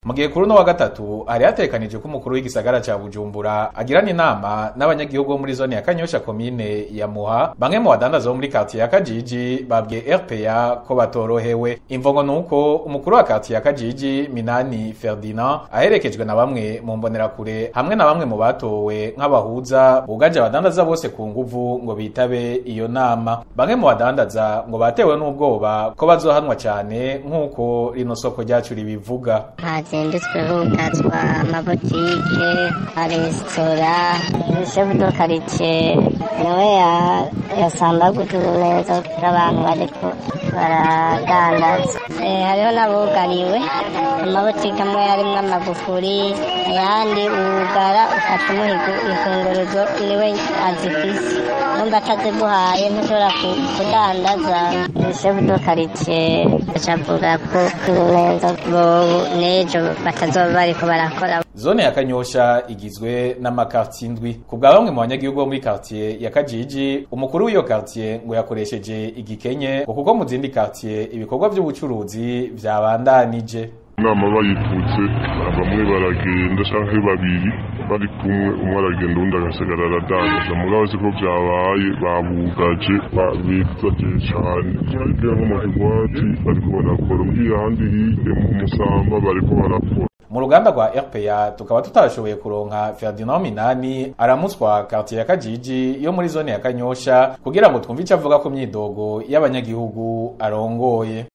Mu gihe kuri uno wa gatatu hari hatekanije ko umukuru w'igisagara ca Bujumbura agirana inama n'abanyagihugu bo muri zone ya Kanyosha komine ya Muha, bamwe mu badandaza bo muri quartier ya Kajiji babwiye RPA ko batorohewe. Imvo nuko umukuru wa quartier ya Kajiji Minani Ferdinand aherekejwe na bamwe mu mbonerakure hamwe na bamwe mu batowe nk'abahuza bugaje abadandaza bose ku nguvu ngo bitabe iyo nama. Bamwe mu badandaza ngo batewe n'ubwoba ko bazohanwa cyane nk'uko rino soko ryacu ribivuga. Hazinditswe hugazwa amabotike, amaresitora, ibishefu do karitsiye niwe yasambagutuwe neza kugira abantu bariko baradandaza. Hariho n'abugariwe amabotike amwe yarimwo amagufuri, ayandi ugara ufata imfunguruzo niwe azifise, numva ataziguhaye ntushobora kudandaza. Ibishefu do karitsiye bacavuga ko neza nejo batazoba bariko barakora. Zone ya Kanyosha igizwe n'amakartier indwi. Kubwa bamwe mu banyagihugu bo muri quartier ya Kajiji, umukuru w'iyo quartier ngo yakoresheje igikenye kuko mu zindi quartier ibikorwa by'ubucuruzi vyabandanije. Inama bayipfutse bamwe baragenda canke babiri bari kumwe, umwe aragenda undi agasigara aradandaza. Mugabo siko vyabaye, babugaje babitsaje cane. Ariko nko mu kigwati bariko barakora, ahandi hirya mu Musamba bariko barakora. Mu ruganda rwa RPA tukaba tutashoboye kuronka Ferdinand Minani aramutswa quartier ya Kajiji yo muri zone ya Kanyosha kugira ngo twumve ico avuga ku myidogo y'abanyagihugu arongoye.